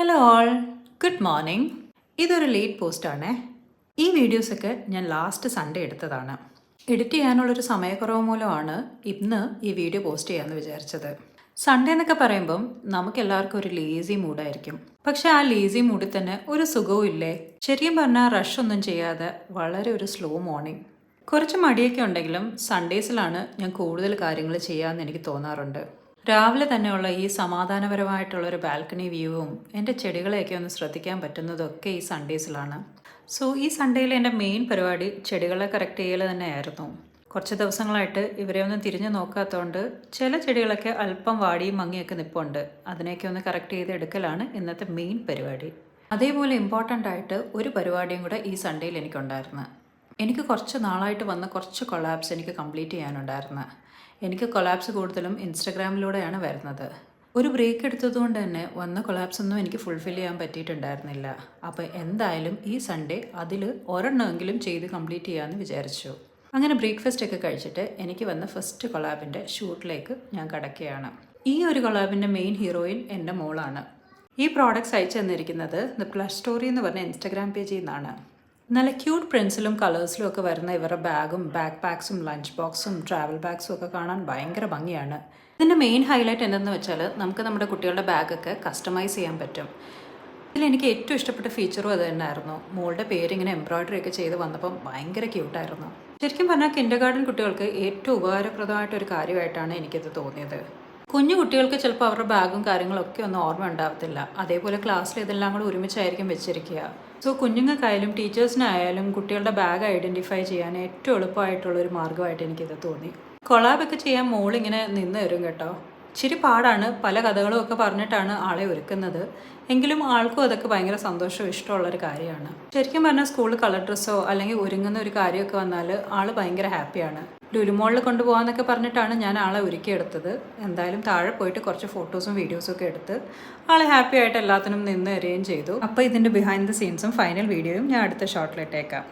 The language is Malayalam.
Hello all, good morning. ഇതൊരു ലേറ്റ് പോസ്റ്റാണ്. ഈ വീഡിയോസൊക്കെ ഞാൻ ലാസ്റ്റ് സൺഡേ എടുത്തതാണ്. എഡിറ്റ് ചെയ്യാനുള്ളൊരു സമയക്കുറവ് മൂലമാണ് ഇന്ന് ഈ വീഡിയോ പോസ്റ്റ് ചെയ്യാമെന്ന് വിചാരിച്ചത്. സൺഡേ എന്നൊക്കെ പറയുമ്പം നമുക്ക് എല്ലാവർക്കും ഒരു ലേസി മൂഡായിരിക്കും. പക്ഷെ ആ ലേസി മൂഡിൽ തന്നെ ഒരു സുഖവും ഇല്ലേ? ശരിക്കും പറഞ്ഞാൽ റഷ് ഒന്നും ചെയ്യാതെ വളരെ ഒരു സ്ലോ മോർണിംഗ്. കുറച്ച് മടിയൊക്കെ ഉണ്ടെങ്കിലും സൺഡേസിലാണ് ഞാൻ കൂടുതൽ കാര്യങ്ങൾ ചെയ്യാമെന്ന് എനിക്ക് തോന്നാറുണ്ട്. രാവിലെ തന്നെയുള്ള ഈ സമാധാനപരമായിട്ടുള്ള ഒരു ബാൽക്കണി വ്യൂവും എൻ്റെ ചെടികളെയൊക്കെ ഒന്ന് ശ്രദ്ധിക്കാൻ പറ്റുന്നതൊക്കെ ഈ സൺഡേസിലാണ്. സോ ഈ സൺഡേയിൽ എൻ്റെ മെയിൻ പരിപാടി ചെടികളെ കറക്റ്റ് ചെയ്യൽ തന്നെയായിരുന്നു. കുറച്ച് ദിവസങ്ങളായിട്ട് ഇവരെ ഒന്നും തിരിഞ്ഞു നോക്കാത്തതുകൊണ്ട് ചില ചെടികളൊക്കെ അല്പം വാടിയും മങ്ങിയൊക്കെ നിൽപ്പുണ്ട്. അതിനെയൊക്കെ ഒന്ന് കറക്റ്റ് ചെയ്ത് എടുക്കലാണ് ഇന്നത്തെ മെയിൻ പരിപാടി. അതേപോലെ ഇമ്പോർട്ടൻ്റ് ആയിട്ട് ഒരു പരിപാടിയും കൂടെ ഈ സൺഡേയിൽ എനിക്കുണ്ടായിരുന്നു. എനിക്ക് കുറച്ച് നാളായിട്ട് വന്ന കുറച്ച് കൊളാബ്സ് എനിക്ക് കംപ്ലീറ്റ് ചെയ്യാനുണ്ടായിരുന്നു. എനിക്ക് കൊളാബ്സ് കൂടുതലും ഇൻസ്റ്റഗ്രാമിലൂടെയാണ് വരുന്നത്. ഒരു ബ്രേക്ക് എടുത്തതുകൊണ്ട് തന്നെ വന്ന കൊളാബ്സ് ഒന്നും എനിക്ക് ഫുൾഫിൽ ചെയ്യാൻ പറ്റിയിട്ടുണ്ടായിരുന്നില്ല. അപ്പോൾ എന്തായാലും ഈ സൺഡേ അതിൽ ഒരെണ്ണമെങ്കിലും ചെയ്ത് കംപ്ലീറ്റ് ചെയ്യാമെന്ന് വിചാരിച്ചു. അങ്ങനെ ബ്രേക്ക്ഫാസ്റ്റ് ഒക്കെ കഴിച്ചിട്ട് എനിക്ക് വന്ന ഫസ്റ്റ് കൊളാബിൻ്റെ ഷൂട്ടിലേക്ക് ഞാൻ കടക്കുകയാണ്. ഈ ഒരു കൊളാബിൻ്റെ മെയിൻ ഹീറോയിൻ എൻ്റെ മോളാണ്. ഈ പ്രോഡക്റ്റ്സ് അയച്ചു തന്നിരിക്കുന്നത് ദ പ്ലസ് സ്റ്റോറി എന്ന് പറഞ്ഞ ഇൻസ്റ്റഗ്രാം പേജിൽ നിന്നാണ്. നല്ല ക്യൂട്ട് പ്രിൻസിലും കളേഴ്സിലും ഒക്കെ വരുന്ന ഇവരുടെ ബാഗും ബാക്ക് പാക്സും ലഞ്ച് ബോക്സും ട്രാവൽ ബാഗ്സും ഒക്കെ കാണാൻ ഭയങ്കര ഭംഗിയാണ്. ഇതിൻ്റെ മെയിൻ ഹൈലൈറ്റ് എന്തെന്ന് വെച്ചാൽ നമുക്ക് നമ്മുടെ കുട്ടികളുടെ ബാഗൊക്കെ കസ്റ്റമൈസ് ചെയ്യാൻ പറ്റും. ഇതിലെനിക്ക് ഏറ്റവും ഇഷ്ടപ്പെട്ട ഫീച്ചറും അത് തന്നെയായിരുന്നു. മോളുടെ പേരിങ്ങനെ എംബ്രോയ്ഡറി ഒക്കെ ചെയ്ത് വന്നപ്പം ഭയങ്കര ക്യൂട്ടായിരുന്നു. ശരിക്കും പറഞ്ഞാൽ കിൻഡർഗാർട്ടൻ കുട്ടികൾക്ക് ഏറ്റവും ഉപകാരപ്രദമായിട്ടൊരു കാര്യമായിട്ടാണ് എനിക്കത് തോന്നിയത്. കുഞ്ഞു കുട്ടികൾക്ക് ചിലപ്പോൾ അവരുടെ ബാഗും കാര്യങ്ങളൊക്കെ ഒന്നും ഓർമ്മ ഉണ്ടാകത്തില്ല. അതേപോലെ ക്ലാസ്സിൽ ഇതെല്ലാം കൂടെ ഒരുമിച്ചായിരിക്കും വെച്ചിരിക്കുക. സോ കുഞ്ഞുങ്ങൾക്കായാലും ടീച്ചേഴ്സിനായാലും കുട്ടികളുടെ ബാഗ് ഐഡൻറ്റിഫൈ ചെയ്യാൻ ഏറ്റവും എളുപ്പമായിട്ടുള്ളൊരു മാർഗ്ഗമായിട്ട് എനിക്കിത് തോന്നി. കൊളാബൊക്കെ ചെയ്യാൻ മോളിങ്ങനെ നിന്ന് വരും കേട്ടോ. ഇച്ചിരി പാടാണ്, പല കഥകളും ഒക്കെ പറഞ്ഞിട്ടാണ് ആളെ ഒരുക്കുന്നത്. എങ്കിലും ആൾക്കും അതൊക്കെ ഭയങ്കര സന്തോഷവും ഇഷ്ടമുള്ളൊരു കാര്യമാണ്. ശരിക്കും പറഞ്ഞാൽ സ്കൂളിൽ കളർ ഡ്രസ്സോ അല്ലെങ്കിൽ ഒരുങ്ങുന്ന ഒരു കാര്യമൊക്കെ വന്നാൽ ആൾ ഭയങ്കര ഹാപ്പിയാണ്. ലുലുമോളിൽ കൊണ്ടുപോകാമെന്നൊക്കെ പറഞ്ഞിട്ടാണ് ഞാൻ ആളെ ഒരുക്കിയെടുത്തത്. എന്തായാലും താഴെ പോയിട്ട് കുറച്ച് ഫോട്ടോസും വീഡിയോസും ഒക്കെ എടുത്ത് ആളെ ഹാപ്പി ആയിട്ട് എല്ലാത്തിനും നിന്ന് തരികയും ചെയ്തു. അപ്പോൾ ഇതിൻ്റെ ബിഹൈൻഡ് ദ സീൻസും ഫൈനൽ വീഡിയോയും ഞാൻ അടുത്ത ഷോട്ടിലിട്ടേക്കാം.